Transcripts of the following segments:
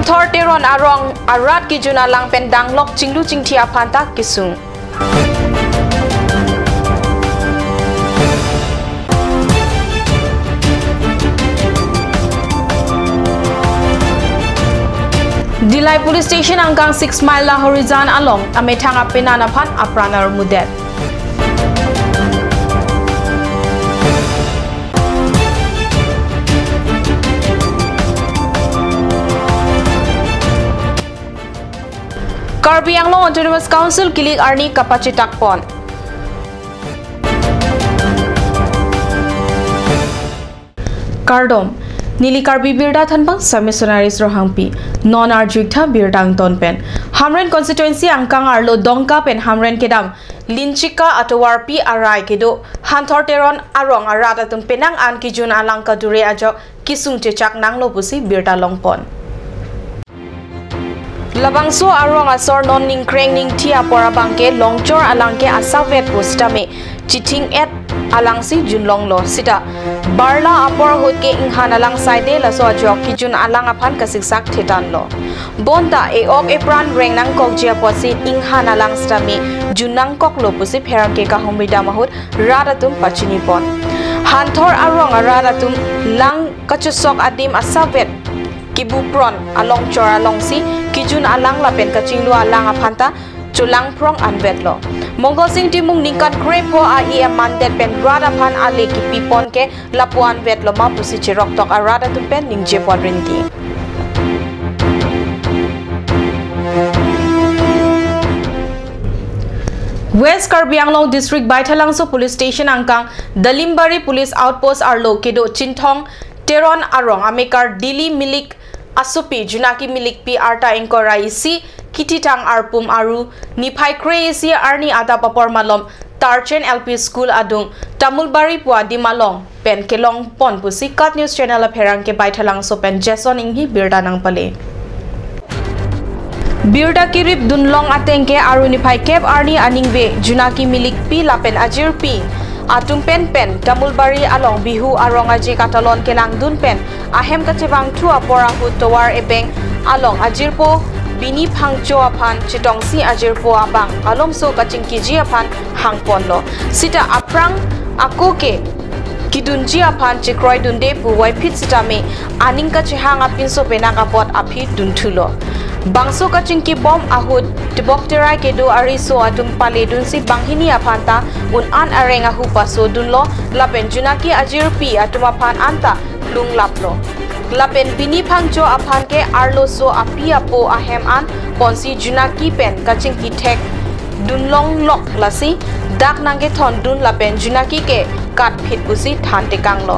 Hantor teron arong arat ki juna lang pen danglok chinglu chingthia phanta kisung. Dilai Police Station angkang 6 mile la horizon along amethanga penana phan apranar mudet. Karbi Anglong Autonomous Council kilik arni kapacitak pon. Kardom Nili Karbi Birda Thanbang Samissionaries Rohangpi Non Arjukta Birdang Tonpen Hamren constituency angkang arlo dongka pen Hamren kedam Linchika Atawarpi Arai kedo Hantor teron arong arata tum penang an kijun alangka dure ajok kisung cecak nang lopusi Birda Longpon Labangso arong asor non ning kreng ning tia pora bangke longchor alangke asavet postame chiting et alangsi junlong lo sita barla apor hotke inghan alang side la so jok ki jun alang aphan kasiksak thetan lo bonda e ok epran reng nang kok jia posi inghan alang stami junang kok lo pusi pheram ke ka homida mahut radatum pachini pon hanthor arong radatum lang kachusok adim asavet kibupron along chora longsi kijun alang lapen kachinglu alang aphanta chulang prong anvet lo Mongol Singh timung ningkat krepo ai mandet pen rada phan ale ki pipon ke lapuan vet lo ma pusi chirok tok arada tumpen ningje podrinti West Karbi Anglong District Baithalangso Police Station angkang Dalimbari Police Outpost arlo kedo Chinthong Teron arong amekar Dili milik asupi junaki milik pi arta engkorai si kititang arpum aru niphai crazy arni ada papor malom Tarchen LP School adung Tamulbari pua di malong pen kelong pon pusi Cut News Channel apherang ke Baithalang so pen Jason inghi birda nang pale birda kirip dunlong atengke aru niphai kep arni aningve junaki milik pi lapen ajir pi atung pen Tamulbari along bihu arong aji katalon kelang dun pen ahem kachewang thu apora hu towar ebeng along ajirpo bini phangcho aphan chitongsi ajirpo abang alomso kachingki ji aphan hangpon lo sita aprang akoke kidunji aphan chikroi dunde puwai phit sitame aningka chihang apinso penaka pot aphi dunthulo bangso kachingki bom ahud tibokterai kedo ariso atum pale dunsi banghini aphanta un an arenga hu paso dunlo lapen junaki ajirpi atuma phan anta lung laplo lapen bini phangcho aphan ke arlo so api apo ahem an ponsi junaki pen kaching ki thek dunlong lok lasi dak nange thon dun lapen junaki ke kat phit pusi than tekang lo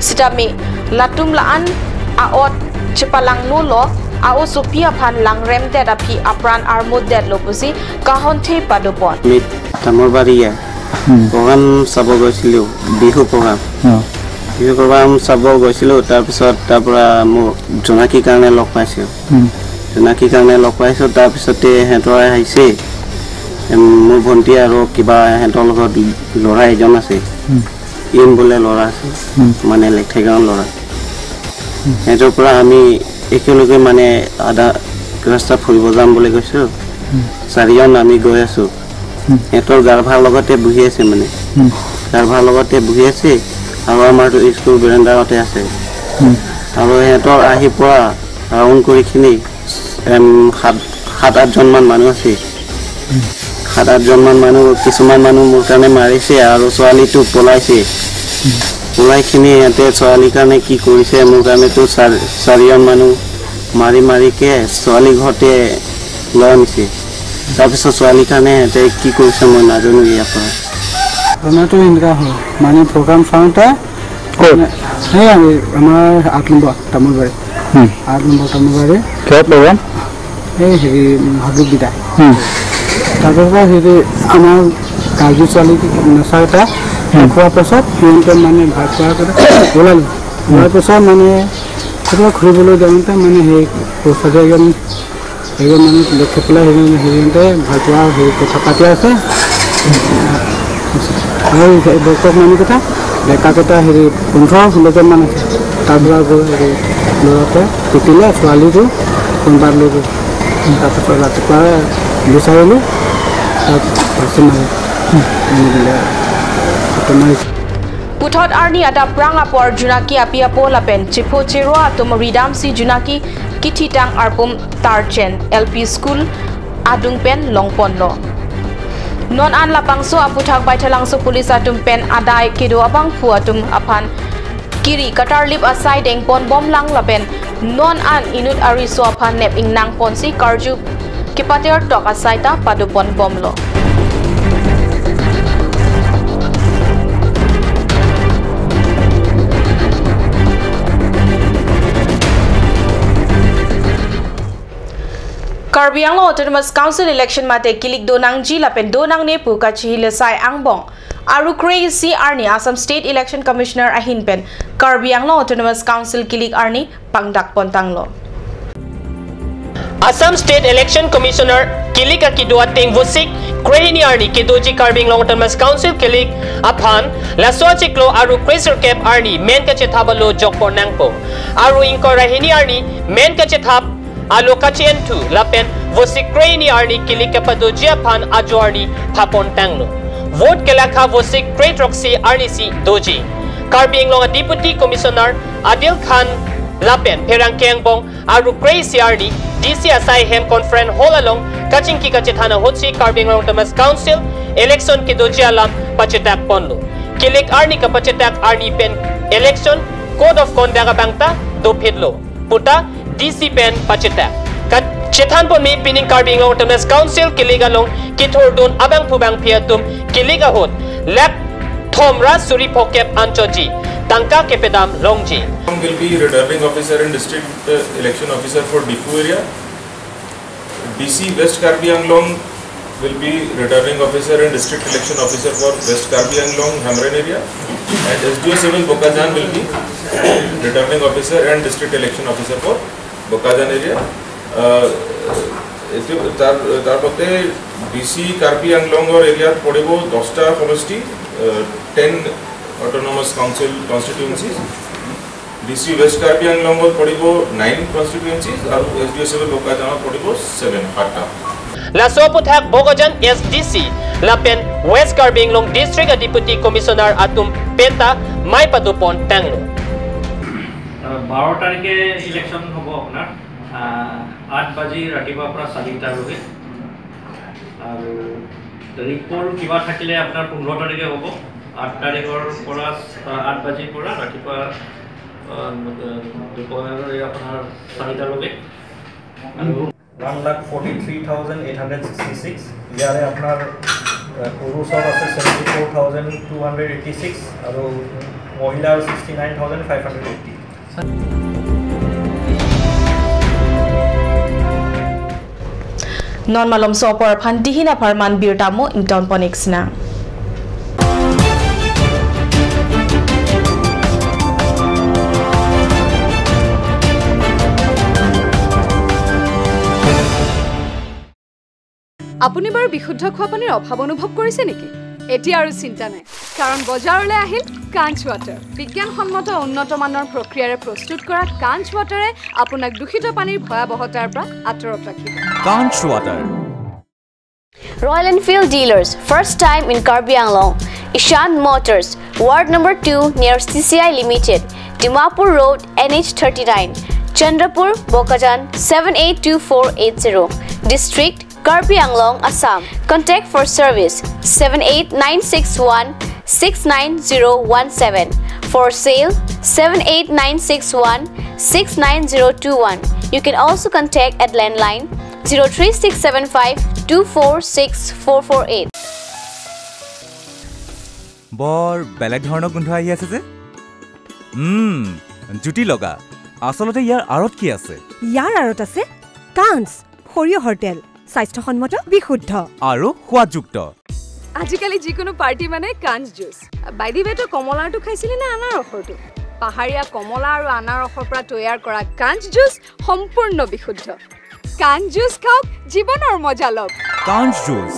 sitame latum laan aot chepalang no lo ao sopia phan langrem te api apran armod det lo pusi kahon the padopon mit Tamulbari program sabo goisilo bihu program Bihu program sabo goisilo tar pisot tapra mo jonaki karne lok paisio jonaki karne lok paiso tar pisote hentor aise mo vonti aro kiba hentor logot lora ejon ase in bole lora ase mane lekhegan lora hentor pura ami ekeloge mane ada rasta phuribo jam bole goiso sarion ami goi asu hentor garvar logote buhi ase mane garvar logote buhi ase আৰু আমাৰ school বেৰেন্দাতে আছে আৰু হেতৰ আহি পৰা round কৰি খিনি 7-8 জন মান মানুহ আছে 7-8 জন মান মানুহ কিছুমান মানুহ মোৰ কাৰণে মাৰিছে আৰু ছোৱালীটো পলাইছে পলাই খিনি এতে ছোৱালী কাৰণে কি কৰিছে মোৰ কাৰণে তো 4জন মানুহ মাৰি কে ছোৱালী ঘৰতে লৈ আনিছে তাৰপিছত ছোৱালী কাৰণে এতে কি কৰিছে মই নাজানো ইয়াৰ পৰা Itu indra ho, mana program founder? Saya amar 8 number Tamulbari. 8 number Tamulbari. Kaya program? Ini habis kita. Tapi ini amar kaji soal itu nasa kita. Apa pesat? Yang mana bahasa kita? Bola pesat mana? Kita khusus bolu jangan tu mana he proses yang mana lekap lah yang tu bahasa he kata kata se. Hai dokter mana kita? Mereka kita hari kontrol sebelum mana tabla go hari lorate. Ketiga soal itu কোনোবাৰ লৈ গ'ল তাৰপিছত ৰাতিপুৱা বিচাৰিলোঁ তাৰপিছত মাৰিছোঁ Puthot arni ada prang apor junaki api apo lapen chipo chero atum ridam si junaki kititang arpum tarchen LP school adung pen longpon lo non an lapangso aputhak baithalangso police atum pen adai kido apang pu atum apan kiri katar lip asai deng pon bom lang lapen non an inut ari so apan nep ingnang ponsi karju kipater tok asai ta padupon bom lo Karbi Anglong Autonomous Council election mate kilik donang ji lapen donang ne pu ka chihile sai angbong aru crazy arni Assam State Election Commissioner ahin pen Karbi Anglong Autonomous Council kilik arni pangdak pontang lo Assam State Election Commissioner kilik akidua teng vosik crazy arni kidoji Karbi Anglong Autonomous Council kilik aphan laswa chiklo aru crazy cap arni men ka chethabalo jokpor nangpo aru inkor rahini arni men ka chethap Alokachen tu lapen vosikreini arni kilika padojia pan ajorni papon tanglo vote kelakha vosik kretroxi arni si doji Karbi Anglong Deputy Commissioner Adil Khan lapen perang kengbong aru crazy arni DC asai hem conference hall along kaching ki kachethana hotsi Karbi Anglong Autonomous Council election ki dojia lam pachetak ponlo kilik arni ka pachetak arni pen election code of conduct bangta do phidlo puta DC pen pacheta kat chethan pon mi pining Karbi Anglong Autonomous Council kiliga long kithor don abang phubang phiatum kiliga hot lap thomra suri phokep anchoji tangka kepedam longji will be returning officer and district election officer for Difu area. DC West Karbi Anglong will be returning officer and district election officer for West Karbi Anglong Hamran area, and SDO Civil Bokajan will be returning officer and district election officer for Bokajan area. तारपते DC Karbi Anglong और area पड़े वो 10टा समष्टि 10 autonomous council constituencies. DC West Karbi Anglong और पड़े वो 9 constituencies और SDO Civil Bokajan और पड़े वो 7 8टा. Lasoputhak Bokajan SDC lapen West Karbi Anglong District Deputy Commissioner atum penta mai padupon tanglo 12 তাৰিখে ইলেকশন হ'ব আপোনাৰ 8 বাজি ৰাতিপুৱাৰ পৰা 4টা লৈকে আৰু ৰিপোৰ্ট কিবা থাকিলে আপোনাৰ 15 তাৰিখে হ'ব 8 তাৰিখৰ পৰা 8 বাজিৰ পৰা ৰাতিপুৱা দুপৰীয়া আপোনাৰ 4টা লৈকে আৰু 1,43,866 ইয়াৰে আপোনাৰ পুৰুষৰ আছে 74,286 আৰু মহিলাৰ 69,580 non malom so por phan dihina parman birtamo ington ponexna আপুনি বাৰু বিশুদ্ধ খোৱা পানীৰ অভাৱ অনুভৱ কৰিছে নেকি এতিয়া আৰু চিন্তা নাই কাৰণ বজাৰলৈ আহিল কাঞ্চ ৱাটাৰ বিজ্ঞানসন্মত উন্নত মানৰ প্ৰক্ৰিয়াৰে প্ৰস্তুত কৰা কাঞ্চ ৱাটাৰে আপোনাক দূষিত পানীৰ ভয়াবহতাৰ পৰা আঁতৰত ৰাখিব কাঞ্চ water Royal Enfield dealers first time in Karbi Anglong Ishan Motors Ward number 2 near CCI Limited Dimapur Road NH39 Chandrapur Bokajan 782480 District Karbi Anglong, Assam. Contact for service 78961-69017. For sale 78961-69021. You can also contact at landline 03675-246-448. বৰ বেলেগ ধৰণৰ গোন্ধ আহি আছে যে জুটি লগা আসলতে ইয়াৰ আৰত কি আছে ইয়াৰ আৰত আছে কাঞ্চ সৰিয়হৰ তেল স্বাস্থ্যসন্মত বিশুদ্ধ আৰু সোৱাদযুক্ত আজিকালি যিকোনো পাৰ্টি মানে কাঞ্চ জুচ বাইদি বেটো কমলাটো খাইছিলি না আনাৰসৰটো পাহাৰীয়া কমলা আৰু আনাৰসৰ পৰা তৈয়াৰ কৰা কাঞ্চ জুচ সম্পূৰ্ণ বিশুদ্ধ কাঞ্চ জুচ খাওক জীৱনৰ মজা লওক কাঞ্চ juice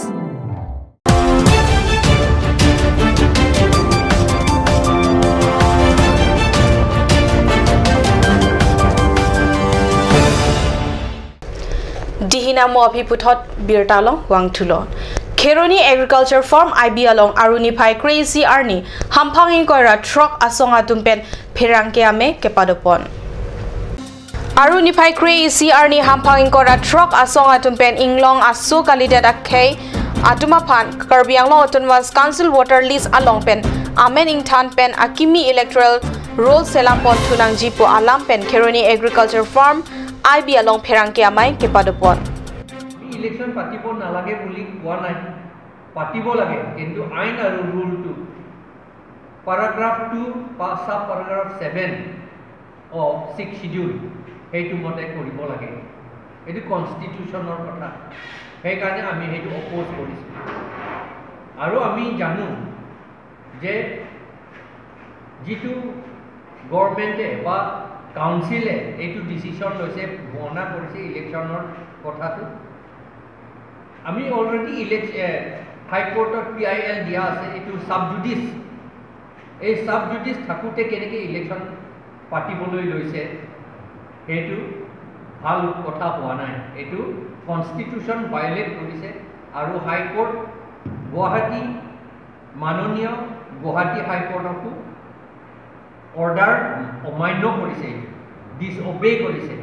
namo abhi puthot birta long wangthulo Kheroni Agriculture Farm IB along Aruni Pai Crazy Arni Hampangin Koira Truck Asonga Tumpen Perangke Ame Kepadopon Aruni Pai Crazy Arni Hampangin Koira Truck Asonga Tumpen Inglong Asu Kalidat Akhe Atumapan Karbiang Long Autonomous Council Water Lease Along Pen Amen Ingtan Pen Akimi Electoral Roll Selampon Tunang Jipo Alam Pen Kheroni Agriculture Farm IB along Perangke Ame Kepadopon Election patibo nalage buli koa nai patibo lage kintu ain aru rule 2 paragraph 2 sub paragraph 7 of 6 schedule heitu mote koribo lage edu constitution or kotha he kane ami heitu oppose korisu aru ami janu je jitu government e ba council e eitu decision loise bona korise election or kotha tu আমি already হাই কোর্টত PIL দিয়া আছে এটু sub judice এই sub judice থাকুতে কেনেকে election পাতিবলৈ লৈছে হেতু ভাল কথা হোৱা নাই এটু কনস্টিটিউশন ভায়োলেট কৰিছে আৰু হাই কোৰ্ট গুৱাহাটী মাননীয় গুৱাহাটী হাই কোৰ্টকো অৰ্ডাৰ অমান্য কৰিছে ডিসঅবে কৰিছে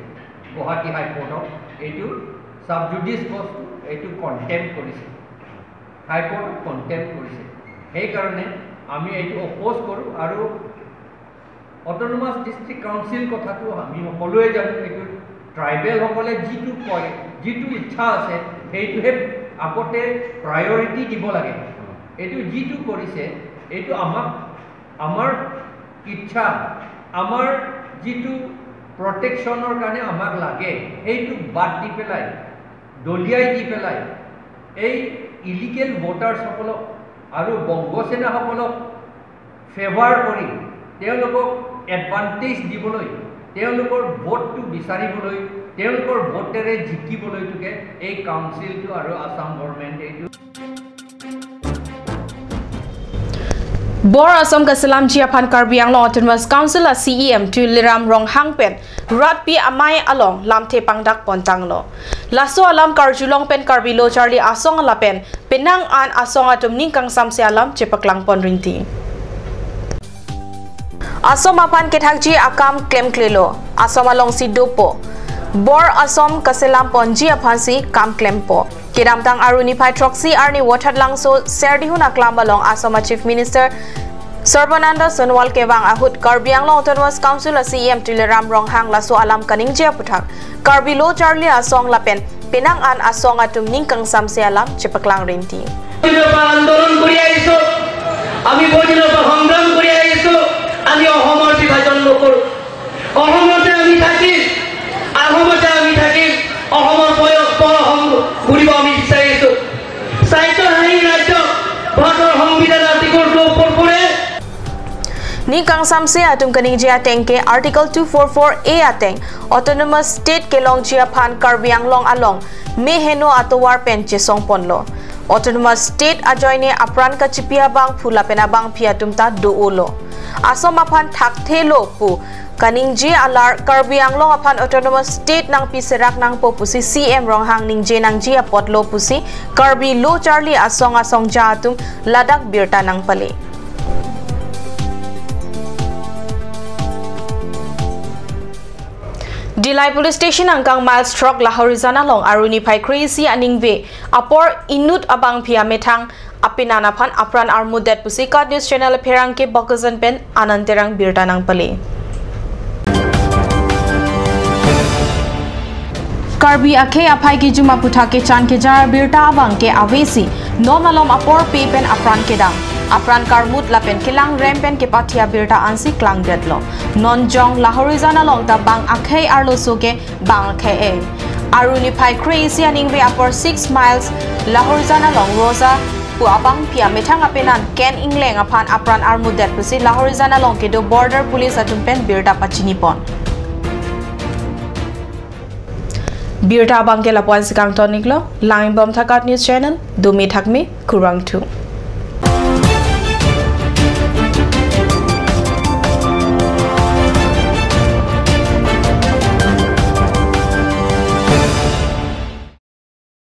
গুৱাহাটী হাই কোৰ্টক এটু সাব জুডিস বস্তু এইটো কন্টেম্প কৰিছে হাই কোৰ্ট কন্টেম্প কৰিছে এই কাৰণে আমি এইটো অপোজ কৰো আৰু অটোনমাস ডিস্ট্ৰিক্ট কাউন্সিল কথাটো আমি সকলোৱে জানো এইটো ট্ৰাইবেল সকলে জিটু কয় জিটু ইচ্ছা আছে সেইটোহে আগতে প্ৰায়োৰিটি দিব লাগে এইটো জিটু কৰিছে এইটো আমাৰ ইচ্ছা আমাৰ জিটু প্ৰটেকশ্যনৰ কাৰণে আমাক লাগে এইটো বাদ দি পেলাই দলিয়াই দি পেলাই এই ইলিগেল ভোটাৰ্স সকলক আৰু বংগসেনা সকলক ফেভাৰ কৰি তেওঁলোকক এডভান্টেজ দিবলৈ তেওঁলোকৰ ভোটটো বিচাৰিবলৈ তেওঁলোকৰ ভোটেৰে জিকিবলৈ তোকে এই কাউন্সিলটো আৰু আসাম গভৰ্ণমেণ্ট এইটো Bor Assam Kasalam Jiapan Karbi Anglong Autonomous Council a CEM to Liram Rong Hangpen Rat Pi Amai Along Lamte Pangdak Pontanglo Laso Alam Karjulong Pen Karbi Lo Charlie Asong Alapen Penang An Asong Atum Ningkang Samse Alam Chepaklang Pon Ringti Asom Apan Ketakji Akam Klem Klelo Asom Along Sidopo Bor Asom Kasalam Pon Jiapansi Kam Klempo Kedamtang Aruni Pai Troxy Arni Watat Langso Serdihun Aklam Along Asoma Chief Minister Sarbananda Sonwal Kebang Ahut Karbi Anglong Autonomous Council a CEM Tileram Rong Hang Laso Alam Kaning Jia Putak Karbi Lo Charlie Asong Lapen Penang An Asong Atum Ningkang Samse Alam Chepaklang Rinti আন্দোলন কৰি আহিছো আমি বজিনৰ সংগ্ৰাম কৰি আহিছো আমি অসমৰ বিভাজন নকৰো অসমতে আমি থাকিম অসমতে আমি থাকিম অসমৰ ঘূৰিব আমি বিচাৰিছো সাহিত্য হাই ৰাজ্য ভাৰতৰ সংবিধান আৰ্টিকল 2 ওপৰ পৰে Ningkang Samse Atum Kaning Jia Tengke Article 244A Ateng Autonomous State Kelong Jia Pan Karbi Anglong Along Meheno Atowar Penche Songponlo Autonomous State Ajoine Apran Kachipia Bang Phula Penabang Piatumta Doolo Asom Apan Thakthelo Pu Kaning Jia Alar Karbi Anglong Apan Autonomous State Nang Piserak Nang Popusi CM Ronghang Ning J Nang Jia Potlo Pusi Karbi Lo Charlie Asong Asong Ja Atum Ladak Birta Nang Pale Dilai Police Station Angkang Miles Truck Lahorizana Long Aruni Pai Crazy Aningve Apor Inut Abang Pia Metang Apinana Pan Apran Armudet Pusika News Channel Perangke Bokazan Pen Ananterang Birtanang Pale Karbi Akhe Apai Ki Juma Putake Chan Ke Jar Birta Abang Ke Avesi Nomalom Apor Pepen Apran Kedang Apran Karmut Lapen Kilang Rempen Ke Patia Birta Ansi Klang Dedlo Non Jong Lahorizana Long Ta Bang Akhe Arlo Soke Bang Akhe Aruni Pai Crazy Aningve Apor 6 miles Lahorizana Long Rosa Pu Abang Pia Metang Apenan Ken Ingleng Apan Apran Armudet Pusi Lahorizana Long Kedo Border Police Atumpen Birta Pachinipon Birta Abang Ke Lapuan Sikang Toniklo Langin Bom Thakat News Channel Dumi Thakme Kurang 2